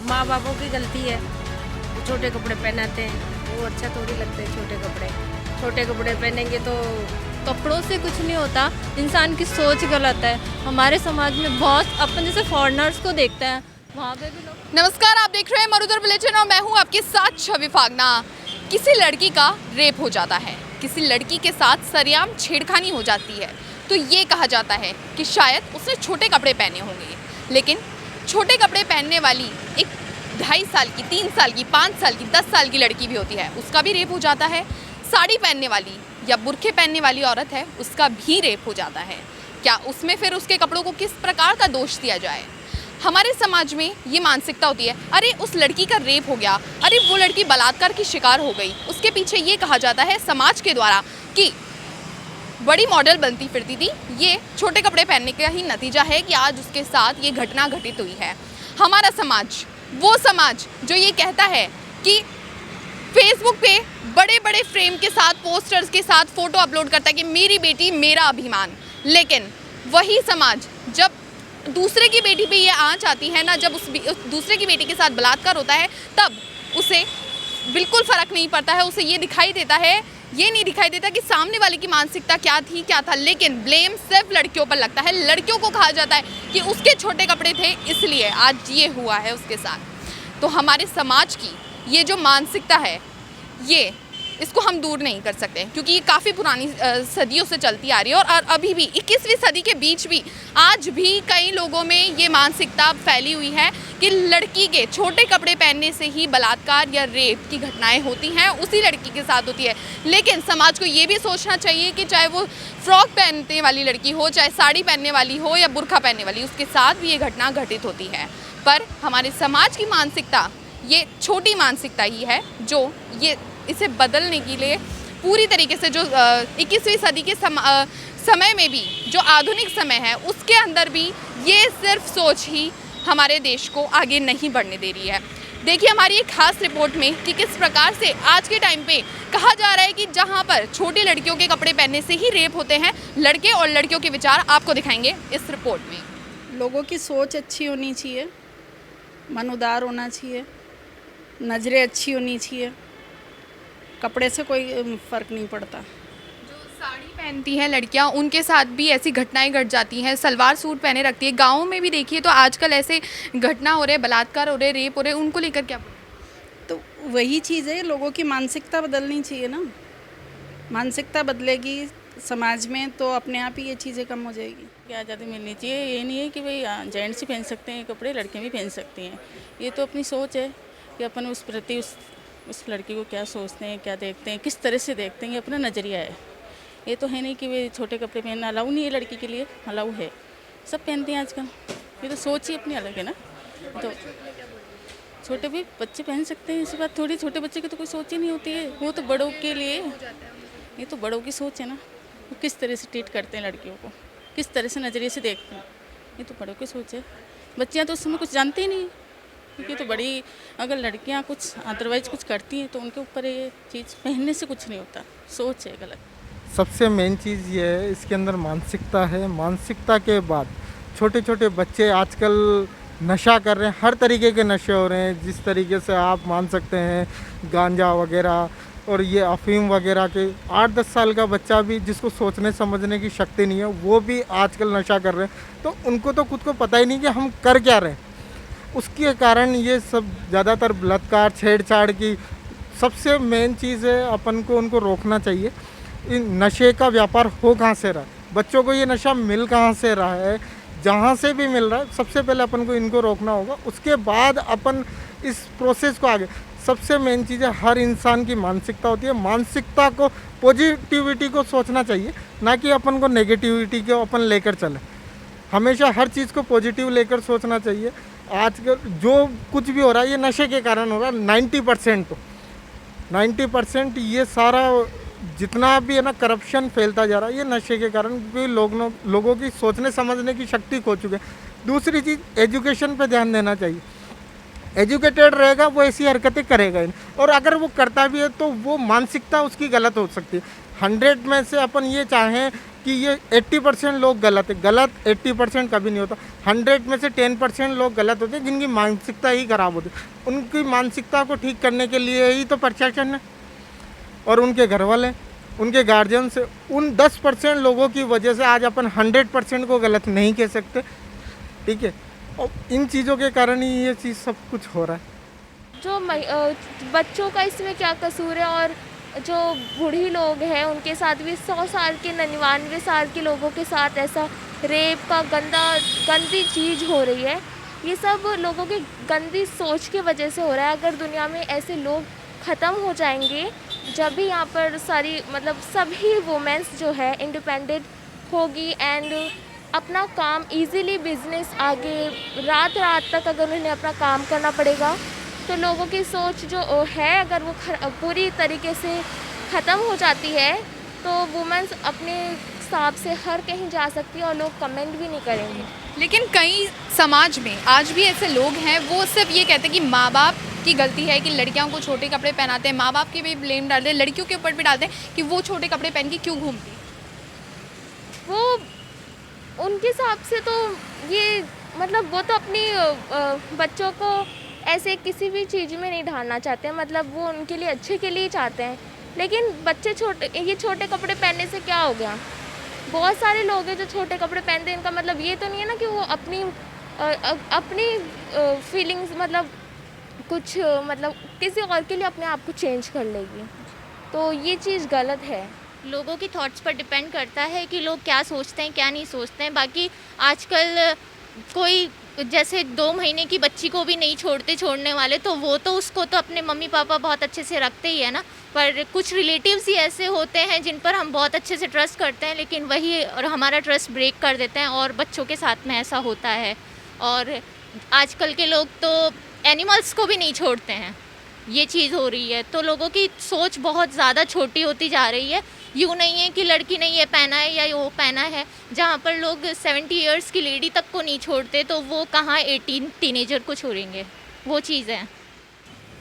माँ बापों की गलती है, वो छोटे कपड़े पहनाते हैं, वो अच्छा थोड़ी लगते हैं छोटे कपड़े पहनेंगे तो। कपड़ों से कुछ नहीं होता, इंसान की सोच गलत है। हमारे समाज में बहुत अपन जैसे फॉरेनर्स को देखते हैं, वहाँ पे भी लोग। नमस्कार, आप देख रहे हैं मरुधर बुलेटिन और मैं हूं आपके साथ छवि फागना। किसी लड़की का रेप हो जाता है, किसी लड़की के साथ सरेआम छेड़खानी हो जाती है तो ये कहा जाता है कि शायद उसने छोटे कपड़े पहने होंगे। लेकिन छोटे कपड़े पहनने वाली एक 2.5 साल की, 3 साल की, 5 साल की, 10 साल की लड़की भी होती है, उसका भी रेप हो जाता है। साड़ी पहनने वाली या बुर्खे पहनने वाली औरत है, उसका भी रेप हो जाता है। क्या उसमें फिर उसके कपड़ों को किस प्रकार का दोष दिया जाए? हमारे समाज में ये मानसिकता होती है, अरे उस लड़की का रेप हो गया, अरे वो लड़की बलात्कार की शिकार हो गई। उसके पीछे ये कहा जाता है समाज के द्वारा कि बड़ी मॉडल बनती फिरती थी, ये छोटे कपड़े पहनने का ही नतीजा है कि आज उसके साथ ये घटना घटित हुई है। हमारा समाज, वो समाज जो ये कहता है कि फेसबुक पे बड़े बड़े फ्रेम के साथ, पोस्टर्स के साथ फोटो अपलोड करता है कि मेरी बेटी मेरा अभिमान, लेकिन वही समाज जब दूसरे की बेटी पे ये आँच आती है ना, जब उस दूसरे की बेटी के साथ बलात्कार होता है, तब उसे बिल्कुल फ़र्क नहीं पड़ता है। उसे ये दिखाई देता है, ये नहीं दिखाई देता कि सामने वाले की मानसिकता क्या था, लेकिन ब्लेम सिर्फ लड़कियों पर लगता है। लड़कियों को कहा जाता है कि उसके छोटे कपड़े थे इसलिए आज ये हुआ है उसके साथ। तो हमारे समाज की ये जो मानसिकता है, इसको हम दूर नहीं कर सकते, क्योंकि ये काफ़ी पुरानी सदियों से चलती आ रही है। और अभी भी 21वीं सदी के बीच भी आज भी कई लोगों में ये मानसिकता फैली हुई है कि लड़की के छोटे कपड़े पहनने से ही बलात्कार या रेप की घटनाएं होती हैं, उसी लड़की के साथ होती है। लेकिन समाज को ये भी सोचना चाहिए कि चाहे वो फ्रॉक पहनने वाली लड़की हो, चाहे साड़ी पहनने वाली हो या बुर्खा पहनने वाली, उसके साथ भी ये घटना घटित होती है। पर हमारे समाज की मानसिकता ये छोटी मानसिकता ही है जो इसे बदलने के लिए पूरी तरीके से जो 21वीं सदी के समय में भी जो आधुनिक समय है, उसके अंदर भी ये सिर्फ सोच ही हमारे देश को आगे नहीं बढ़ने दे रही है। देखिए हमारी एक खास रिपोर्ट में कि किस प्रकार से आज के टाइम पे कहा जा रहा है कि जहां पर छोटी लड़कियों के कपड़े पहनने से ही रेप होते हैं, लड़के और लड़कियों के विचार आपको दिखाएंगे इस रिपोर्ट में। लोगों की सोच अच्छी होनी चाहिए, मन उदार होना चाहिए, नज़रें अच्छी होनी चाहिए, कपड़े से कोई फ़र्क नहीं पड़ता। जो साड़ी पहनती हैं लड़कियां, उनके साथ भी ऐसी घटनाएं घट जाती हैं। सलवार सूट पहने रखती है। गाँव में भी देखिए तो आजकल ऐसे घटना हो रहे, बलात्कार हो रहे, रेप हो रहे, उनको लेकर क्या बोलें? तो वही चीज़ है, लोगों की मानसिकता बदलनी चाहिए ना। मानसिकता बदलेगी समाज में तो अपने आप ही ये चीज़ें कम हो जाएगी। क्या आज़ादी मिलनी चाहिए, ये नहीं है कि भाई जेंट्स ही पहन सकते हैं कपड़े, लड़कियाँ भी पहन सकती हैं। ये तो अपनी सोच है कि अपन उस प्रति उस लड़की को क्या सोचते हैं, क्या देखते हैं, किस तरह से देखते हैं, ये अपना नज़रिया है। ये तो है नहीं कि वे छोटे कपड़े पहनना अलाउ नहीं है, लड़की के लिए अलाउ है, सब पहनते हैं आजकल। ये तो सोच ही अपनी अलग है ना। तो छोटे भी बच्चे पहन सकते हैं, ऐसी बात थोड़ी। छोटे बच्चे की तो कोई सोच ही नहीं होती है, वो तो बड़ों के लिए। ये तो बड़ों की सोच है ना, वो किस तरह से ट्रीट करते हैं लड़कियों को, किस तरह से नज़रिए से देखते हैं, ये तो बड़ों की सोच है। बच्चियाँ तो उस समय कुछ जानते ही नहीं, क्योंकि तो बड़ी, अगर लड़कियां कुछ अदरवाइज कुछ करती हैं तो उनके ऊपर ये चीज़ पहनने से कुछ नहीं होता, सोच है गलत। सबसे मेन चीज़ ये है, इसके अंदर मानसिकता है। मानसिकता के बाद छोटे छोटे बच्चे आजकल नशा कर रहे हैं, हर तरीके के नशे हो रहे हैं। जिस तरीके से आप मान सकते हैं गांजा वगैरह और ये अफीम वगैरह के 8-10 साल का बच्चा भी, जिसको सोचने समझने की शक्ति नहीं है, वो भी आजकल नशा कर रहे हैं। तो उनको तो खुद को पता ही नहीं कि हम कर क्या रहे हैं। उसके कारण ये सब ज़्यादातर बलात्कार, छेड़छाड़ की सबसे मेन चीज़ है। अपन को उनको रोकना चाहिए। इन नशे का व्यापार हो कहाँ से रहा है, बच्चों को ये नशा मिल कहाँ से रहा है, जहाँ से भी मिल रहा है, सबसे पहले अपन को इनको रोकना होगा। उसके बाद अपन इस प्रोसेस को आगे, सबसे मेन चीज़ है हर इंसान की मानसिकता होती है। मानसिकता को, पॉजिटिविटी को सोचना चाहिए, ना कि अपन को नेगेटिविटी को अपन लेकर चले। हमेशा हर चीज़ को पॉजिटिव लेकर सोचना चाहिए। आजकल जो कुछ भी हो रहा है ये नशे के कारण हो रहा है। 90% ये सारा जितना भी है ना करप्शन फैलता जा रहा है, ये नशे के कारण, क्योंकि लोगों की सोचने समझने की शक्ति खो चुके हैं। दूसरी चीज़, एजुकेशन पे ध्यान देना चाहिए। एजुकेटेड रहेगा वो ऐसी हरकतें करेगा ही नहीं, और अगर वो करता भी है तो वो मानसिकता उसकी गलत हो सकती है। 100 में से अपन ये चाहें कि ये 80% लोग गलत है। गलत 80% कभी नहीं होता। 100 में से 10% लोग गलत होते हैं जिनकी मानसिकता ही खराब होती है। उनकी मानसिकता को ठीक करने के लिए ही तो प्रशासन है और उनके घर वाले, उनके गार्जियन से। उन 10% लोगों की वजह से आज अपन 100% को गलत नहीं कह सकते, ठीक है। और इन चीज़ों के कारण ही ये चीज़ सब कुछ हो रहा है। जो बच्चों का इसमें क्या कसूर है, और जो बूढ़ी लोग हैं उनके साथ भी 100 साल के 99 साल के लोगों के साथ ऐसा रेप का गंदी चीज़ हो रही है। ये सब लोगों की गंदी सोच की वजह से हो रहा है। अगर दुनिया में ऐसे लोग ख़त्म हो जाएंगे, जब भी यहाँ पर सारी मतलब सभी वुमेन्स जो है इंडिपेंडेंट होगी एंड अपना काम इजीली बिजनेस आगे रात तक अगर उन्हें अपना काम करना पड़ेगा, तो लोगों की सोच जो है अगर वो पूरी तरीके से ख़त्म हो जाती है, तो वुमेन्स अपने हिसाब से हर कहीं जा सकती है और लोग कमेंट भी नहीं करेंगे। लेकिन कई समाज में आज भी ऐसे लोग हैं, वो सिर्फ ये कहते हैं कि माँ बाप की गलती है कि लड़कियों को छोटे कपड़े पहनाते हैं। माँ बाप के भी ब्लेम डालते हैं, लड़कियों के ऊपर भी डालते हैं कि वो छोटे कपड़े पहन के क्यों घूमती है। वो उनके हिसाब से तो ये मतलब वो तो अपनी बच्चों को ऐसे किसी भी चीज़ में नहीं ढालना चाहते हैं, मतलब वो उनके लिए अच्छे के लिए चाहते हैं। लेकिन बच्चे छोटे कपड़े पहनने से क्या हो गया? बहुत सारे लोग हैं जो छोटे कपड़े पहनते हैं, इनका मतलब ये तो नहीं है ना कि वो अपनी फीलिंग्स मतलब कुछ मतलब किसी और के लिए अपने आप को चेंज कर लेगी, तो ये चीज़ गलत है। लोगों की थॉट्स पर डिपेंड करता है कि लोग क्या सोचते हैं क्या नहीं सोचते हैं। बाकी आजकल कोई जैसे 2 महीने की बच्ची को भी नहीं छोड़ने वाले, तो वो तो उसको तो अपने मम्मी पापा बहुत अच्छे से रखते ही है ना। पर कुछ रिलेटिव्स ही ऐसे होते हैं जिन पर हम बहुत अच्छे से ट्रस्ट करते हैं, लेकिन वही और हमारा ट्रस्ट ब्रेक कर देते हैं, और बच्चों के साथ में ऐसा होता है। और आजकल के लोग तो एनिमल्स को भी नहीं छोड़ते हैं, ये चीज़ हो रही है। तो लोगों की सोच बहुत ज़्यादा छोटी होती जा रही है। यूँ नहीं है कि लड़की ने ये पहना है या वो पहना है। जहाँ पर लोग 70 इयर्स की लेडी तक को नहीं छोड़ते, तो वो कहाँ 18 टीनेजर को छोड़ेंगे, वो चीज़ है।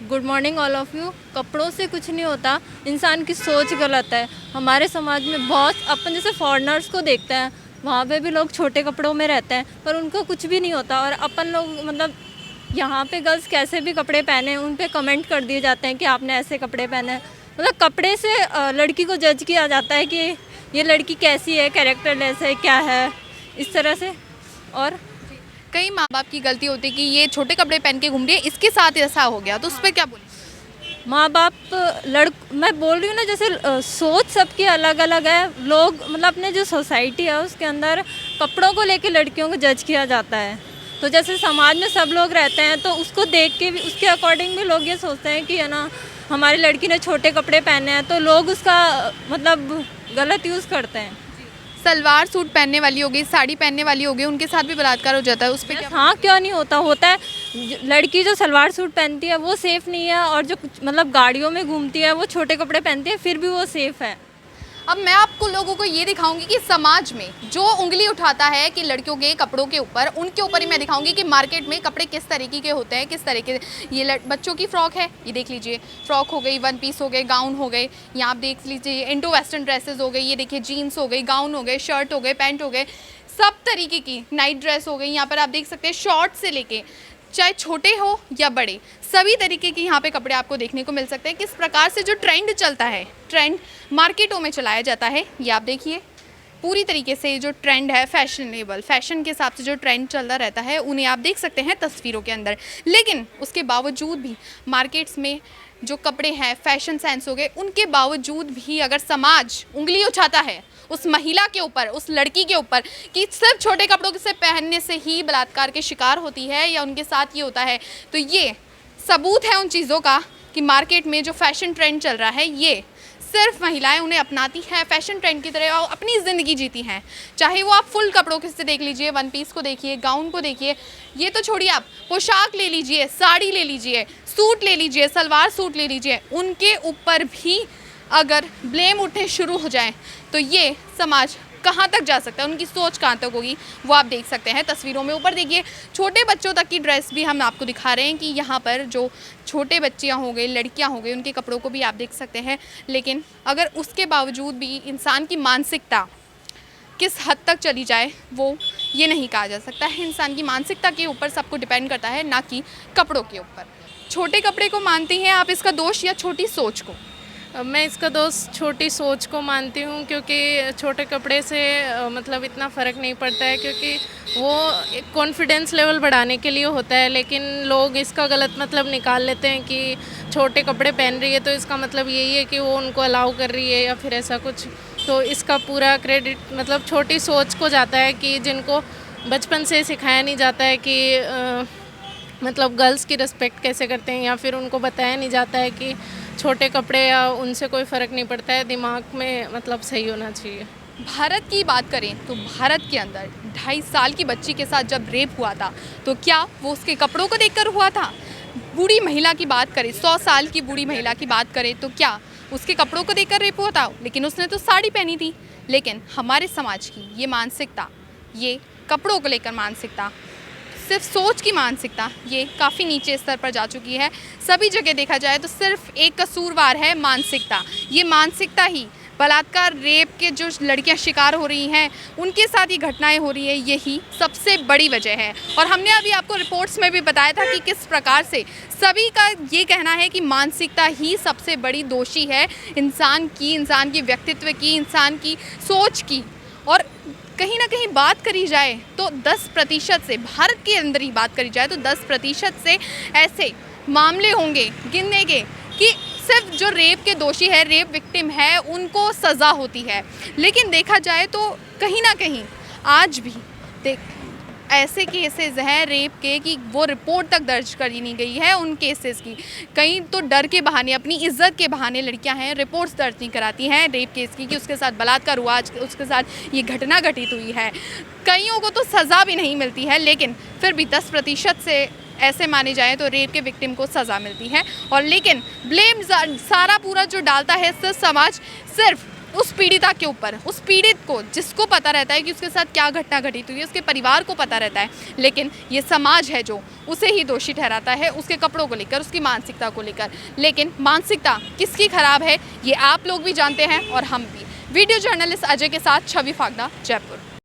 Good morning all of you. कपड़ों से कुछ नहीं होता, इंसान की सोच गलत है। हमारे समाज में बहुत अपन जैसे फॉरेनर्स को देखते हैं, वहाँ पे भी लोग छोटे कपड़ों में रहते हैं, पर उनको कुछ भी नहीं होता। और अपन लोग मतलब यहाँ पे गर्ल्स कैसे भी कपड़े पहने, उन पे कमेंट कर दिए जाते हैं कि आपने ऐसे कपड़े पहने हैं। मतलब कपड़े से लड़की को जज किया जाता है कि ये लड़की कैसी है, कैरेक्टरलेस है, क्या है, इस तरह से। और कई माँ बाप की गलती होती है कि ये छोटे कपड़े पहन के घूम रही है, इसके साथ ऐसा हो गया, तो उस पर क्या बोले? माँ बाप मैं बोल रही हूँ ना, जैसे सोच सबकी अलग अलग है। लोग मतलब अपने जो सोसाइटी है उसके अंदर कपड़ों को लेके लड़कियों को जज किया जाता है। तो जैसे समाज में सब लोग रहते हैं, तो उसको देख के भी उसके अकॉर्डिंग भी लोग ये सोचते हैं कि है ना, हमारी लड़की ने छोटे कपड़े पहने हैं, तो लोग उसका मतलब गलत यूज़ करते हैं। सलवार सूट पहनने वाली हो गई, साड़ी पहनने वाली हो गई, उनके साथ भी बलात्कार हो जाता है, उस पर क्या? हाँ, क्यों नहीं होता है। लड़की जो सलवार सूट पहनती है वो सेफ़ नहीं है, और जो मतलब गाड़ियों में घूमती है वो छोटे कपड़े पहनती है, फिर भी वो सेफ़ है। अब मैं आपको लोगों को ये दिखाऊंगी कि समाज में जो उंगली उठाता है कि लड़कियों के कपड़ों के ऊपर, उनके ऊपर ही मैं दिखाऊंगी कि मार्केट में कपड़े किस तरीके के होते हैं, किस तरीके। ये बच्चों की फ्रॉक है, ये देख लीजिए, फ्रॉक हो गई, 1 पीस हो गए, गाउन हो गए, यहाँ आप देख लीजिए इंडो वेस्टर्न ड्रेसेस हो गई, ये देखिए जीन्स हो गई, गाउन हो गए, शर्ट हो गए, पैंट हो गए, सब तरीके की नाइट ड्रेस हो गई। यहाँ पर आप देख सकते हैं शॉर्ट से लेके चाहे छोटे हो या बड़े, सभी तरीके के यहाँ पे कपड़े आपको देखने को मिल सकते हैं। किस प्रकार से जो ट्रेंड चलता है, ट्रेंड मार्केटों में चलाया जाता है, ये आप देखिए। पूरी तरीके से जो ट्रेंड है फैशनेबल, फैशन के हिसाब से जो ट्रेंड चलता रहता है, उन्हें आप देख सकते हैं तस्वीरों के अंदर। लेकिन उसके बावजूद भी मार्केट्स में जो कपड़े हैं, फैशन सेंस हो गए, उनके बावजूद भी अगर समाज उंगली उठाता है उस महिला के ऊपर, उस लड़की के ऊपर कि सिर्फ छोटे कपड़ों से पहनने से ही बलात्कार के शिकार होती है या उनके साथ ये होता है, तो ये सबूत है उन चीज़ों का कि मार्केट में जो फैशन ट्रेंड चल रहा है, ये सिर्फ महिलाएं उन्हें अपनाती हैं, फैशन ट्रेंड की तरह अपनी ज़िंदगी जीती हैं। चाहे वो आप फुल कपड़ों के से देख लीजिए, 1 पीस को देखिए, गाउन को देखिए, ये तो छोड़िए, आप पोशाक ले लीजिए, साड़ी ले लीजिए, सूट ले लीजिए, सलवार सूट ले लीजिए, उनके ऊपर भी अगर ब्लेम उठने शुरू हो जाए तो ये समाज कहाँ तक जा सकता है, उनकी सोच कहाँ तक होगी, वो आप देख सकते हैं तस्वीरों में। ऊपर देखिए, छोटे बच्चों तक की ड्रेस भी हम आपको दिखा रहे हैं कि यहाँ पर जो छोटे बच्चियाँ हो गई, लड़कियाँ हो गई, उनके कपड़ों को भी आप देख सकते हैं। लेकिन अगर उसके बावजूद भी इंसान की मानसिकता किस हद तक चली जाए वो ये नहीं कहा जा सकता है। इंसान की मानसिकता के ऊपर सब कुछ डिपेंड करता है, ना कि कपड़ों के ऊपर। छोटे कपड़े को मानती हैं आप इसका दोष या छोटी सोच को? मैं इसका दोष छोटी सोच को मानती हूँ, क्योंकि छोटे कपड़े से मतलब इतना फ़र्क नहीं पड़ता है, क्योंकि वो एक कॉन्फिडेंस लेवल बढ़ाने के लिए होता है। लेकिन लोग इसका गलत मतलब निकाल लेते हैं कि छोटे कपड़े पहन रही है तो इसका मतलब यही है कि वो उनको अलाउ कर रही है या फिर ऐसा कुछ। तो इसका पूरा क्रेडिट मतलब छोटी सोच को जाता है, कि जिनको बचपन से सिखाया नहीं जाता है कि मतलब गर्ल्स की रिस्पेक्ट कैसे करते हैं, या फिर उनको बताया नहीं जाता है कि छोटे कपड़े या उनसे कोई फ़र्क नहीं पड़ता है। दिमाग में मतलब सही होना चाहिए। भारत की बात करें तो भारत के अंदर 2.5 साल की बच्ची के साथ जब रेप हुआ था तो क्या वो उसके कपड़ों को देखकर हुआ था? बूढ़ी महिला की बात करें, 100 साल की बूढ़ी महिला की बात करें तो क्या उसके कपड़ों को देखकर रेप हुआ था? लेकिन उसने तो साड़ी पहनी थी। लेकिन हमारे समाज की ये मानसिकता, ये कपड़ों को लेकर मानसिकता, सिर्फ सोच की मानसिकता, ये काफ़ी नीचे स्तर पर जा चुकी है। सभी जगह देखा जाए तो सिर्फ एक कसूरवार है मानसिकता। ये मानसिकता ही बलात्कार, रेप के जो लड़कियां शिकार हो रही हैं उनके साथ ये घटनाएं हो रही है, यही सबसे बड़ी वजह है। और हमने अभी आपको रिपोर्ट्स में भी बताया था कि किस प्रकार से सभी का ये कहना है कि मानसिकता ही सबसे बड़ी दोषी है इंसान की व्यक्तित्व की, इंसान की सोच की। और कहीं ना कहीं बात करी जाए तो 10% से, भारत के अंदर ही बात करी जाए तो 10% से ऐसे मामले होंगे गिनने के कि सिर्फ जो रेप के दोषी है, रेप विक्टिम है, उनको सज़ा होती है। लेकिन देखा जाए तो कहीं ना कहीं आज भी ऐसे केसेस हैं रेप के कि वो रिपोर्ट तक दर्ज करी नहीं गई है उन केसेस की। कहीं तो डर के बहाने, अपनी इज्जत के बहाने लड़कियां हैं रिपोर्ट्स दर्ज नहीं कराती हैं रेप केस की कि उसके साथ बलात्कार हुआ, उसके साथ ये घटना घटित हुई है। कईयों को तो सज़ा भी नहीं मिलती है, लेकिन फिर भी 10% से ऐसे माने जाए तो रेप के विक्टिम को सज़ा मिलती है। और लेकिन ब्लेम सारा पूरा जो डालता है समाज सिर्फ उस पीड़िता के ऊपर, उस पीड़ित को, जिसको पता रहता है कि उसके साथ क्या घटना घटित हुई है, उसके परिवार को पता रहता है। लेकिन ये समाज है जो उसे ही दोषी ठहराता है उसके कपड़ों को लेकर, उसकी मानसिकता को लेकर। लेकिन मानसिकता किसकी खराब है ये आप लोग भी जानते हैं और हम भी। वीडियो जर्नलिस्ट अजय के साथ छवि फागदा, जयपुर।